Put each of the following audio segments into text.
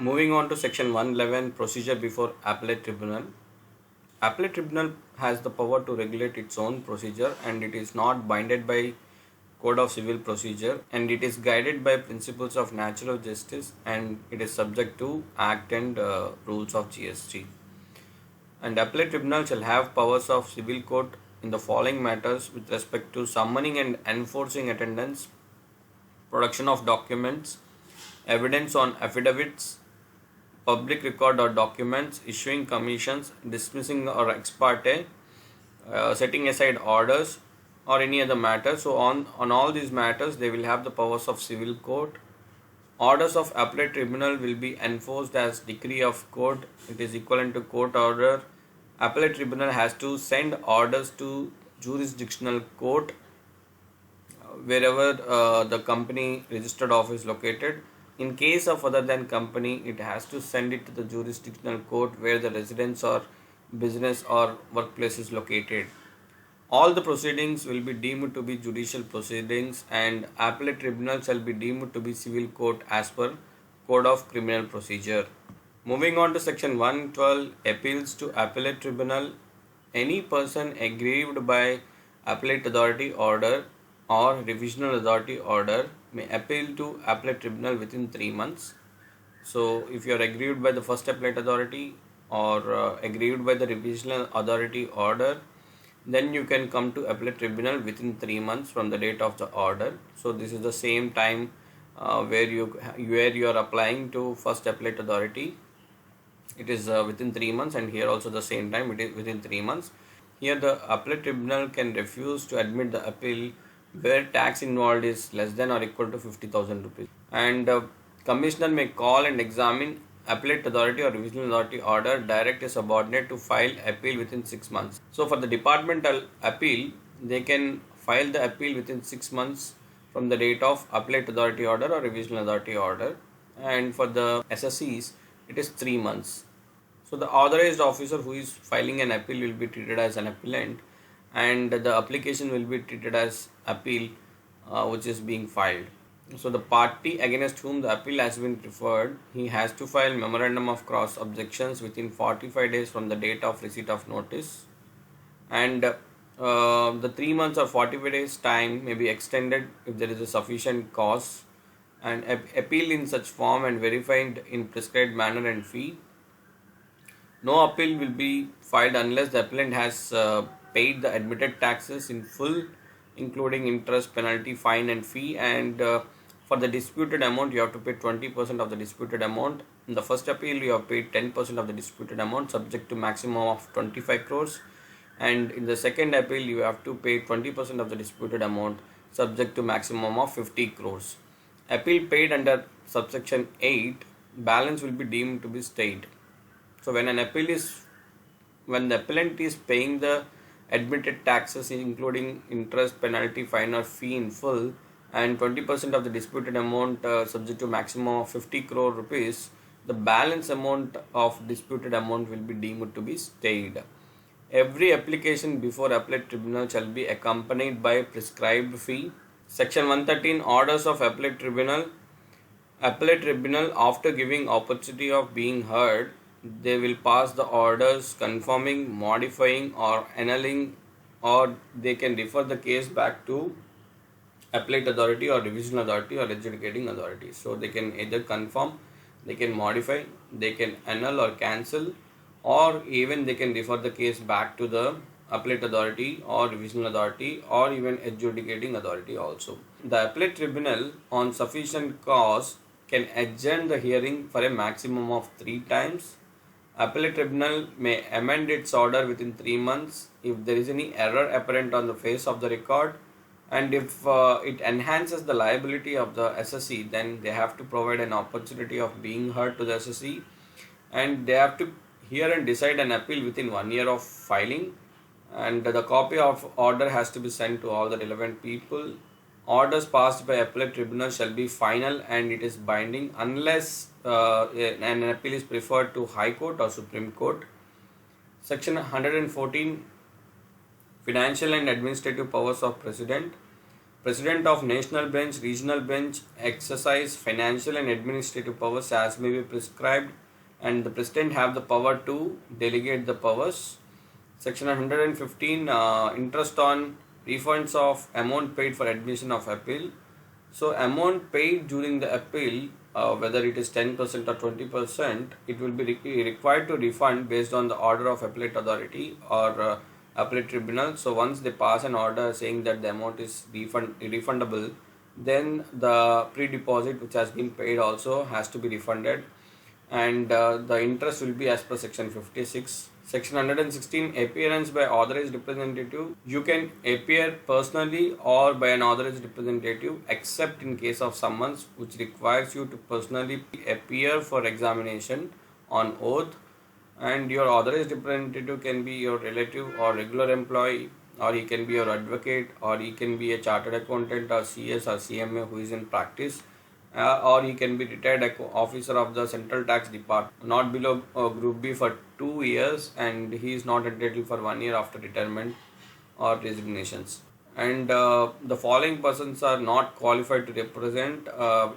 Moving on to section 111, procedure before appellate tribunal. Appellate tribunal has the power to regulate its own procedure, and it is not binded by code of civil procedure, and it is guided by principles of natural justice, and it is subject to act and rules of GST. And appellate tribunal shall have powers of civil court in the following matters with respect to summoning and enforcing attendance, production of documents, evidence on affidavits, public record or documents, issuing commissions, dismissing or ex parte, setting aside orders or any other matter. So on all these matters they will have the powers of civil court. Orders of appellate tribunal will be enforced as decree of court. It is equivalent to court order. Appellate tribunal has to send orders to jurisdictional court wherever the company registered office is located. In case of other than company, it has to send it to the jurisdictional court where the residence or business or workplace is located. All the proceedings will be deemed to be judicial proceedings, and appellate tribunal shall be deemed to be civil court as per Code of Criminal Procedure. Moving on to section 112, appeals to appellate tribunal. Any person aggrieved by appellate authority order or revisional authority order may appeal to appellate tribunal within 3 months. So if you are aggrieved by the first appellate authority or aggrieved by the revisional authority order, then you can come to appellate tribunal within 3 months from the date of the order. So this is the same time where you are applying to first appellate authority. It is within 3 months, and here also the same time it is within 3 months. Here the appellate tribunal can refuse to admit the appeal where tax involved is less than or equal to 50,000 rupees. And commissioner may call and examine appellate authority or revisional authority order, direct a subordinate to file appeal within 6 months. So for the departmental appeal, they can file the appeal within 6 months from the date of appellate authority order or revisional authority order, and for the SSCs it is 3 months. So the authorized officer who is filing an appeal will be treated as an appellant, and the application will be treated as appeal which is being filed. So the party against whom the appeal has been referred, he has to file memorandum of cross objections within 45 days from the date of receipt of notice, and the 3 months or 45 days time may be extended if there is a sufficient cause, and appeal in such form and verified in prescribed manner and fee. No appeal will be filed unless the appellant has paid the admitted taxes in full, including interest, penalty, fine and fee, and for the disputed amount you have to pay 20% of the disputed amount. In the first appeal you have paid 10% of the disputed amount subject to maximum of 25 crores, and in the second appeal you have to pay 20% of the disputed amount subject to maximum of 50 crores. Appeal paid under subsection 8, balance will be deemed to be stayed. So when the appellant is paying the admitted taxes including interest, penalty, fine or fee in full, and 20% of the disputed amount subject to maximum of 50 crore rupees, the balance amount of disputed amount will be deemed to be stayed. Every application before appellate tribunal shall be accompanied by prescribed fee. Section 113, orders of appellate tribunal. Appellate tribunal, after giving opportunity of being heard, they will pass the orders confirming, modifying or annulling, or they can refer the case back to appellate authority or revisional authority or adjudicating authority. So they can either confirm, they can modify, they can annul or cancel, or even they can refer the case back to the appellate authority or revisional authority or even adjudicating authority also. The appellate tribunal on sufficient cause can adjourn the hearing for a maximum of 3 times. Appellate tribunal may amend its order within 3 months if there is any error apparent on the face of the record, and if it enhances the liability of the SSC, then they have to provide an opportunity of being heard to the SSC, and they have to hear and decide an appeal within 1 year of filing, and the copy of order has to be sent to all the relevant people. Orders passed by appellate tribunal shall be final and it is binding unless an appeal is preferred to High Court or Supreme Court. Section 114, financial and administrative powers of President. President of National Bench, Regional Bench exercise financial and administrative powers as may be prescribed, and the President have the power to delegate the powers. Section 115, interest on refunds of amount paid for admission of appeal. So amount paid during the appeal, whether it is 10% or 20%, it will be required to refund based on the order of appellate authority or appellate tribunal. So once they pass an order saying that the amount is refundable, then the pre-deposit which has been paid also has to be refunded, and the interest will be as per section 56. Section 116, appearance by authorized representative. You can appear personally or by an authorized representative except in case of summons which requires you to personally appear for examination on oath, and your authorized representative can be your relative or regular employee, or he can be your advocate, or he can be a chartered accountant or CS or CMA who is in practice, or he can be retired officer of the Central Tax Department, not below Group B for 2 years, and he is not entitled for 1 year after retirement or resignations. And the following persons are not qualified to represent.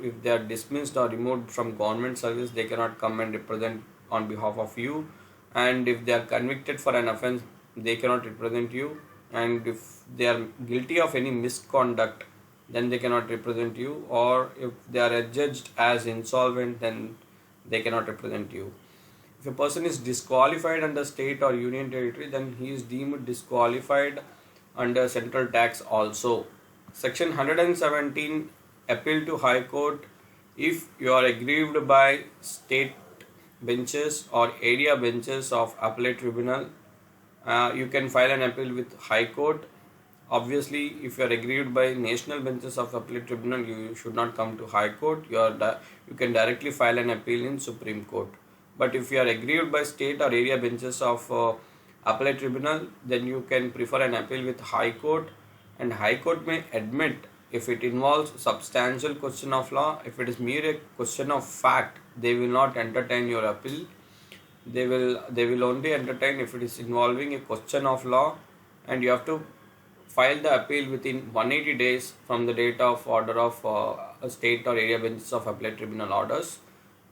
If they are dismissed or removed from government service, they cannot come and represent on behalf of you. And if they are convicted for an offence, they cannot represent you. And if they are guilty of any misconduct, then they cannot represent you, or if they are adjudged as insolvent, then they cannot represent you. If a person is disqualified under state or union territory, then he is deemed disqualified under central tax also. Section 117, appeal to High Court. If you are aggrieved by state benches or area benches of appellate tribunal, you can file an appeal with High Court. Obviously, if you are aggrieved by national benches of appellate tribunal, you should not come to High Court. You can directly file an appeal in Supreme Court. But if you are aggrieved by state or area benches of appellate tribunal, then you can prefer an appeal with High Court, and High Court may admit if it involves substantial question of law. If it is mere a question of fact, they will not entertain your appeal. They will only entertain if it is involving a question of law, and you have to file the appeal within 180 days from the date of order of a state or area benches of appellate tribunal orders,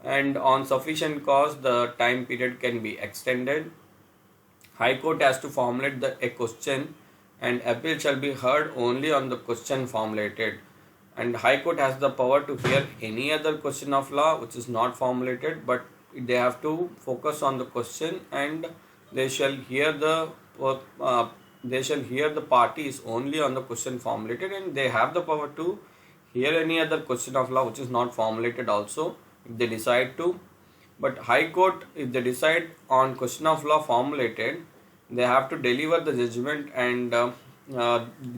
and on sufficient cause the time period can be extended. High Court has to formulate a question, and appeal shall be heard only on the question formulated, and High Court has the power to hear any other question of law which is not formulated, but they have to focus on the question, and they shall hear the parties only on the question formulated, and they have the power to hear any other question of law which is not formulated also if they decide to. But High Court, if they decide on question of law formulated, they have to deliver the judgment, and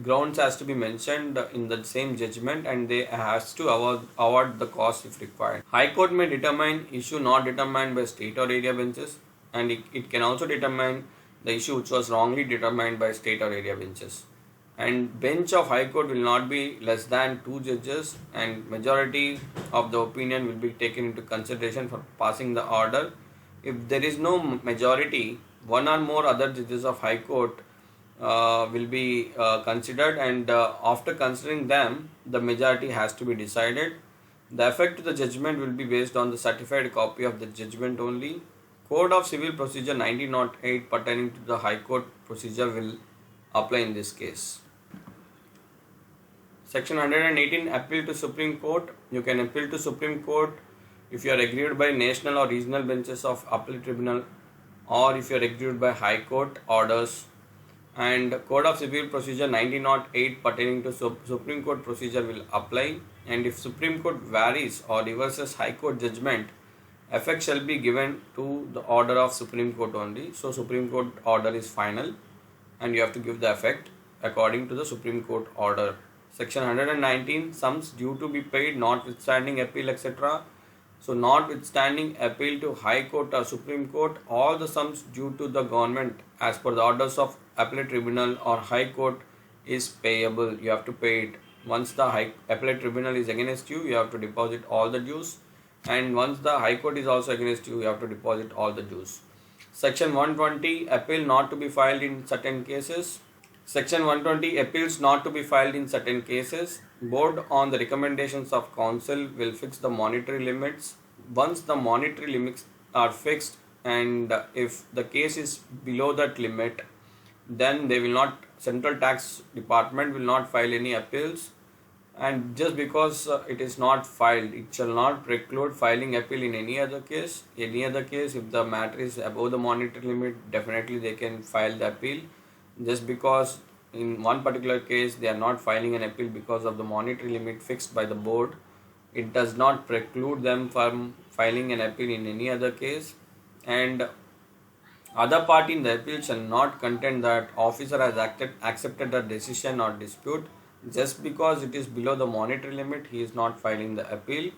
grounds has to be mentioned in the same judgment, and they has to award the cost if required. High Court may determine issue not determined by state or area benches, and it can also determine the issue which was wrongly determined by state or area benches. And bench of High Court will not be less than 2 judges, and majority of the opinion will be taken into consideration for passing the order. If there is no majority, one or more other judges of High Court will be considered, and after considering them, the majority has to be decided. The effect of the judgment will be based on the certified copy of the judgment only. Code of Civil Procedure 1908 pertaining to the High Court procedure will apply in this case. Section 118, appeal to Supreme Court. You can appeal to Supreme Court if you are aggrieved by national or regional benches of appellate tribunal, or if you are aggrieved by High Court orders. And Code of Civil Procedure 1908 pertaining to Supreme Court procedure will apply, and if Supreme Court varies or reverses High Court judgment, effect shall be given to the order of Supreme Court only. So Supreme Court order is final, and you have to give the effect according to the Supreme Court order. Section 119, sums due to be paid notwithstanding appeal, etc. So notwithstanding appeal to High Court or Supreme Court, all the sums due to the government as per the orders of appellate tribunal or High Court is payable. You have to pay it. Once the appellate tribunal is against you, you have to deposit all the dues, and once the High Court is also against you, you have to deposit all the dues. Section 120, appeal not to be filed in certain cases. Section 120, appeals not to be filed in certain cases. Board on the recommendations of council will fix the monetary limits. Once the monetary limits are fixed and if the case is below that limit, then they will not, central tax department will not file any appeals. And just because it is not filed, it shall not preclude filing appeal in any other case. Any other case, if the matter is above the monetary limit, definitely they can file the appeal. Just because in one particular case they are not filing an appeal because of the monetary limit fixed by the board, it does not preclude them from filing an appeal in any other case. And other party in the appeal shall not contend that officer has accepted the decision or dispute. Just because it is below the monetary limit, he is not filing the appeal.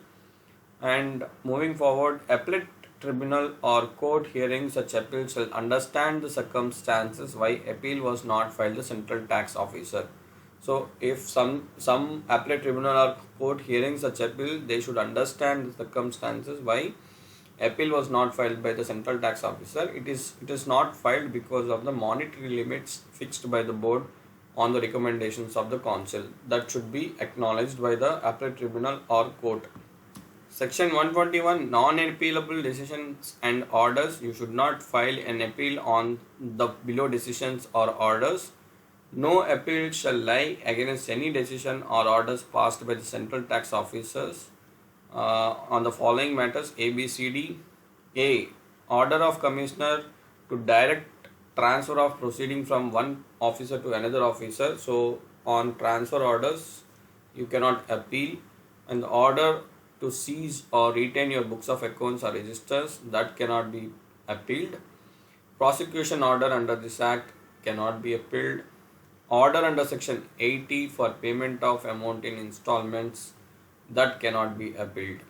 And moving forward, appellate tribunal or court hearing such appeal shall understand the circumstances why appeal was not filed the central tax officer. So if some appellate tribunal or court hearing such appeal, they should understand the circumstances why appeal was not filed by the central tax officer. It is not filed because of the monetary limits fixed by the board on the recommendations of the council. That should be acknowledged by the appellate tribunal or court. Section 121, non-appealable decisions and orders. You should not file an appeal on the below decisions or orders. No appeal shall lie against any decision or orders passed by the central tax officers on the following matters: A, B, C, D. A. Order of commissioner to direct transfer of proceeding from one officer to another officer. So on transfer orders, you cannot appeal. And the order to seize or retain your books of accounts or registers, that cannot be appealed. Prosecution order under this act cannot be appealed. Order under section 80 for payment of amount in installments, that cannot be appealed.